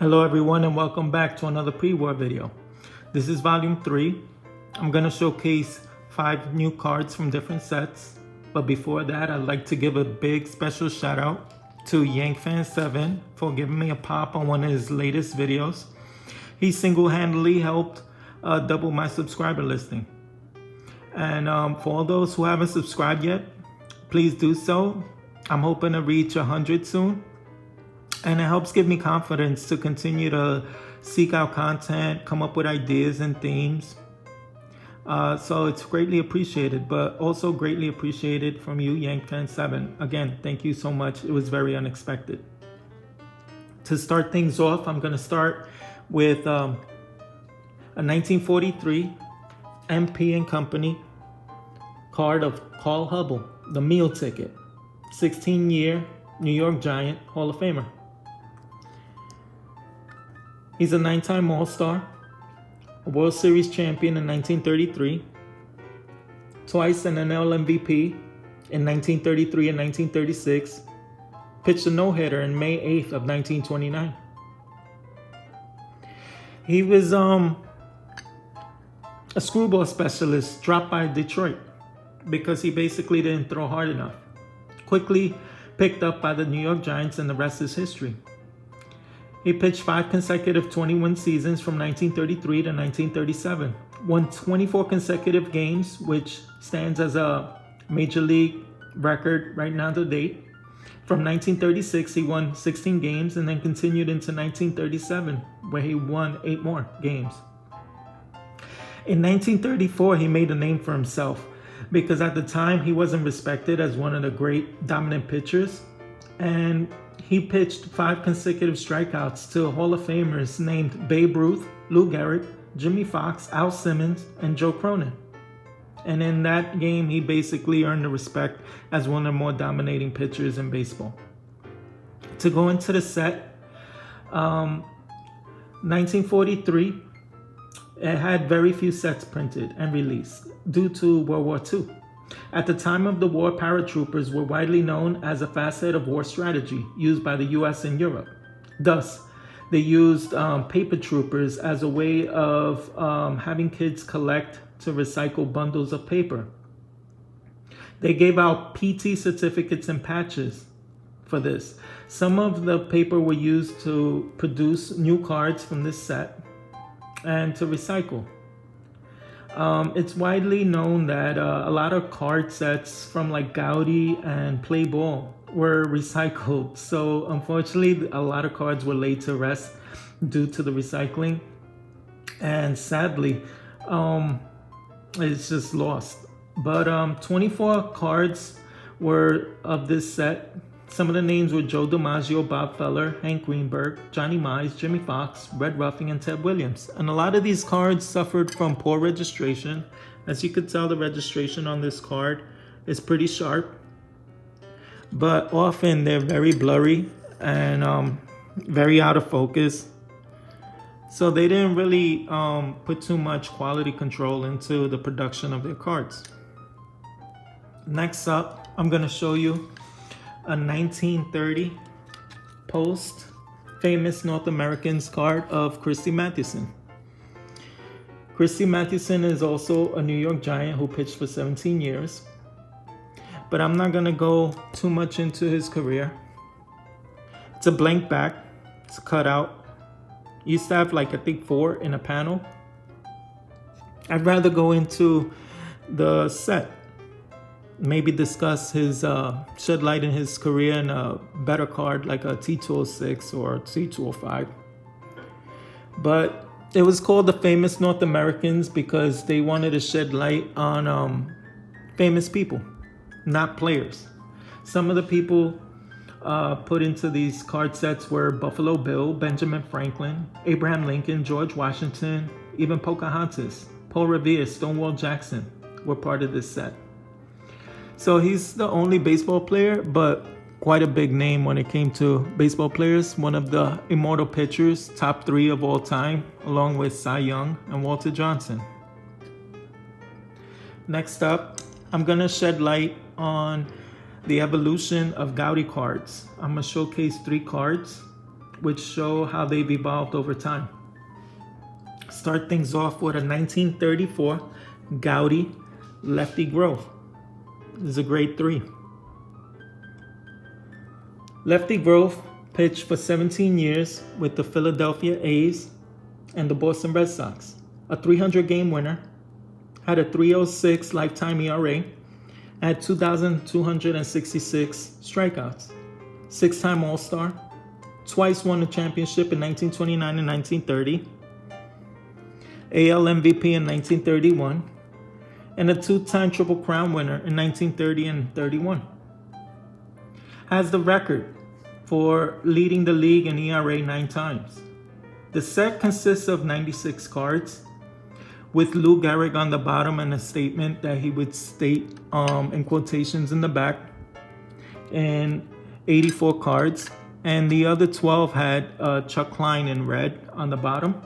Hello everyone and welcome back to another pre-war video. This is volume 3. I'm going to showcase 5 new cards from different sets. But before that, I'd like to give a big special shout out to YankFan7 for giving me a pop on one of his latest videos. He single-handedly helped double my subscriber listing. And for all those who haven't subscribed yet, please do so. I'm hoping to reach 100 soon. And it helps give me confidence to continue to seek out content, come up with ideas and themes. So it's greatly appreciated, but also greatly appreciated from you, YankFan7. Again, thank you so much. It was very unexpected. To start things off, I'm going to start with a 1943 MP and Company card of Carl Hubbell, the meal ticket, 16-year New York Giant Hall of Famer. He's a 9-time All-Star, a World Series champion in 1933, twice an NL MVP in 1933 and 1936, pitched a no-hitter in May 8th of 1929. He was a screwball specialist dropped by Detroit because he basically didn't throw hard enough. Quickly picked up by the New York Giants, and the rest is history. He pitched 5 consecutive 21 seasons from 1933 to 1937, won 24 consecutive games, which stands as a major league record right now to date. From 1936, he won 16 games and then continued into 1937, where he won 8 more games. In 1934, he made a name for himself because at the time he wasn't respected as one of the great dominant pitchers, and he pitched 5 consecutive strikeouts to Hall of Famers named Babe Ruth, Lou Gehrig, Jimmy Fox, Al Simmons, and Joe Cronin. And in that game, he basically earned the respect as one of the more dominating pitchers in baseball. To go into the set, 1943, it had very few sets printed and released due to World War II. At the time of the war, paratroopers were widely known as a facet of war strategy used by the US and Europe. Thus, they used paper troopers as a way of having kids collect to recycle bundles of paper. They gave out PT certificates and patches for this. Some of the paper were used to produce new cards from this set and to recycle. It's widely known that a lot of card sets from like Gaudi and Play Ball were recycled. So unfortunately, a lot of cards were laid to rest due to the recycling. And sadly, it's just lost. But 24 cards were of this set. Some of the names were Joe DiMaggio, Bob Feller, Hank Greenberg, Johnny Mize, Jimmy Fox, Red Ruffing, and Ted Williams. And a lot of these cards suffered from poor registration. As you could tell, the registration on this card is pretty sharp. But often they're very blurry and very out of focus. So they didn't really put too much quality control into the production of their cards. Next up, I'm going to show you a 1930 post famous North Americans card of Christy Mathewson. Christy Mathewson is also a New York Giant who pitched for 17 years. But I'm not going to go too much into his career. It's a blank back. It's cut out. Used to have I think 4 in a panel. I'd rather go into the set. Maybe discuss his shed light in his career in a better card like a T206 or T205. But it was called the Famous North Americans because they wanted to shed light on famous people, not players. Some of the people put into these card sets were Buffalo Bill, Benjamin Franklin, Abraham Lincoln, George Washington, even Pocahontas, Paul Revere, Stonewall Jackson were part of this set. So he's the only baseball player, but quite a big name when it came to baseball players. One of the immortal pitchers, top 3 of all time, along with Cy Young and Walter Johnson. Next up, I'm going to shed light on the evolution of Gaudi cards. I'm going to showcase 3 cards. which show how they've evolved over time. Start things off with a 1934 Gowdy Lefty Grove. This is a grade 3. Lefty Grove pitched for 17 years with the Philadelphia A's and the Boston Red Sox. A 300-game winner, had a 3.06 lifetime ERA, had 2,266 strikeouts. 6-time All-Star, twice won the championship in 1929 and 1930, AL MVP in 1931, and a 2-time Triple Crown winner in 1930 and 31. Has the record for leading the league in ERA 9 times. The set consists of 96 cards, with Lou Gehrig on the bottom and a statement that he would state in quotations in the back, and 84 cards, and the other 12 had Chuck Klein in red on the bottom.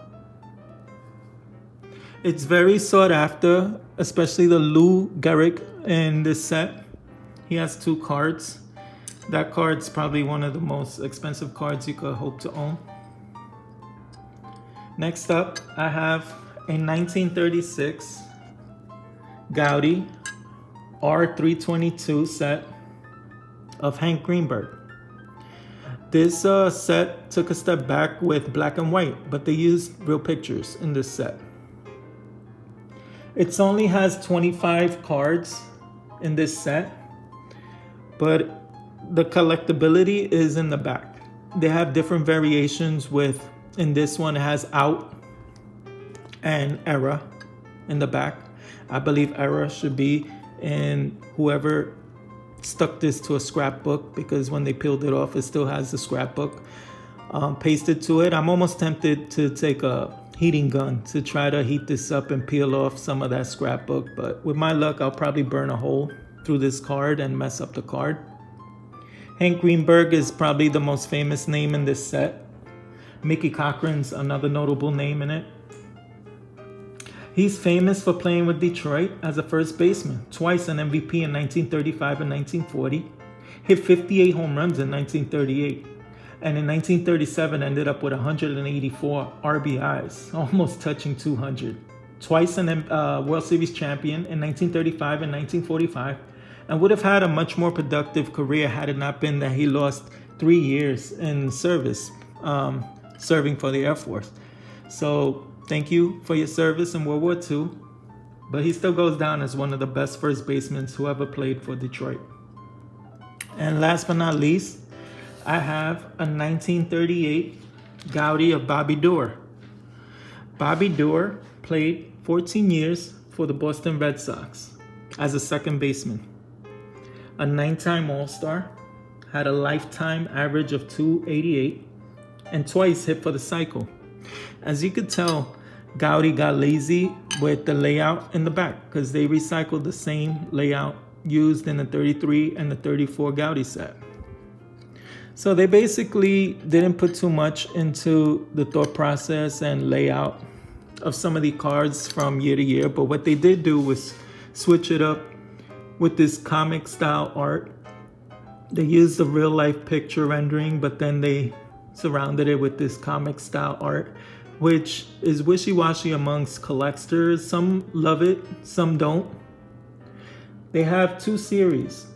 It's very sought after, especially the Lou Gehrig in this set. He has 2 cards. That card's probably one of the most expensive cards you could hope to own. Next up, I have a 1936 Gowdy R322 set of Hank Greenberg. This set took a step back with black and white, but they used real pictures in this set. It only has 25 cards in this set, but the collectability is in the back. They have different variations with, in this one it has out and era in the back. I believe era should be in whoever stuck this to a scrapbook, because when they peeled it off, it still has the scrapbook pasted to it. I'm almost tempted to take a heating gun to try to heat this up and peel off some of that scrapbook, but with my luck, I'll probably burn a hole through this card and mess up the card. Hank Greenberg is probably the most famous name in this set. Mickey Cochran's another notable name in it. He's famous for playing with Detroit as a first baseman, twice an MVP in 1935 and 1940, hit 58 home runs in 1938, and in 1937 ended up with 184 RBIs, almost touching 200. Twice an World Series champion in 1935 and 1945, and would have had a much more productive career had it not been that he lost 3 years in service, serving for the Air Force. So thank you for your service in World War II, but he still goes down as one of the best first basemen who ever played for Detroit. And last but not least, I have a 1938 Gowdy of Bobby Doerr. Bobby Doerr played 14 years for the Boston Red Sox as a second baseman. A 9-time All-Star, had a lifetime average of 288, and twice hit for the cycle. As you could tell, Gowdy got lazy with the layout in the back because they recycled the same layout used in the 33 and the 34 Gowdy set. So they basically didn't put too much into the thought process and layout of some of the cards from year to year, but what they did do was switch it up with this comic style art. They used the real life picture rendering, but then they surrounded it with this comic style art, which is wishy-washy amongst collectors. Some love it, some don't. They have 2 series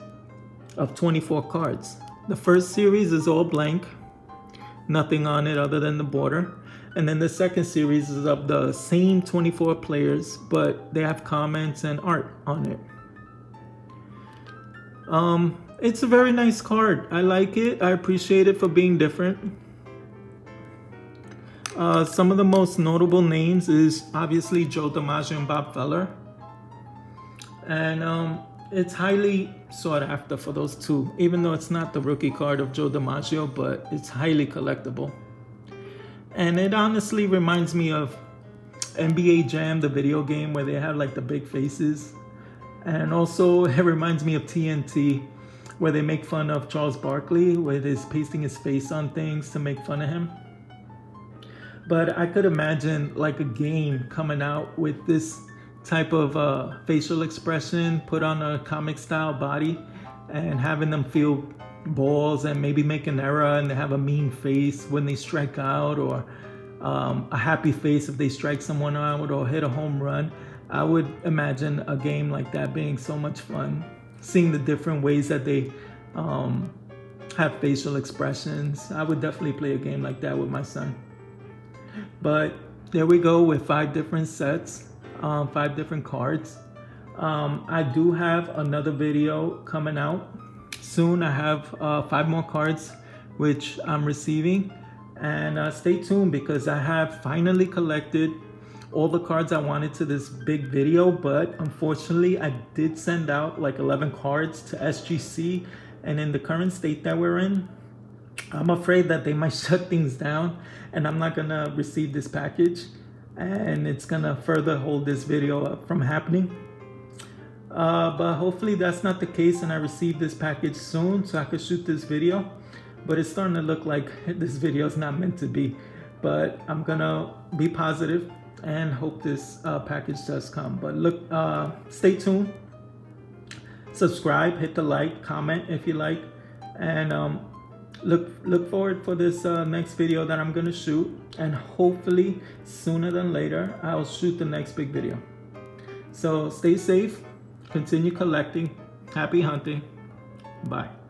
of 24 cards. The first series is all blank, nothing on it other than the border. And then the second series is of the same 24 players, but they have comments and art on it. It's a very nice card. I like it. I appreciate it for being different. Some of the most notable names is obviously Joe DiMaggio and Bob Feller. And it's highly sought after for those 2, even though it's not the rookie card of Joe DiMaggio, but it's highly collectible. And it honestly reminds me of NBA Jam, the video game where they have like the big faces. And also it reminds me of TNT, where they make fun of Charles Barkley, where they're pasting his face on things to make fun of him. But I could imagine like a game coming out with this type of facial expression put on a comic style body and having them feel balls and maybe make an error and they have a mean face when they strike out, or a happy face if they strike someone out or hit a home run. I would imagine a game like that being so much fun, seeing the different ways that they have facial expressions. I would definitely play a game like that with my son. But there we go with 5 different sets, 5 different cards. I do have another video coming out soon. I have 5 more cards which I'm receiving, and stay tuned because I have finally collected all the cards I wanted to this big video, but unfortunately I did send out like 11 cards to SGC, and in the current state that we're in, I'm afraid that they might shut things down and I'm not gonna receive this package, and it's gonna further hold this video up from happening. But hopefully that's not the case and I receive this package soon so I could shoot this video. But it's starting to look like this video is not meant to be. But I'm gonna be positive and hope this package does come. But look, stay tuned. Subscribe, hit the like, comment if you like, and look forward for this next video that I'm gonna shoot. And hopefully sooner than later I'll shoot the next big video. So stay safe. Continue collecting. Happy hunting. Bye.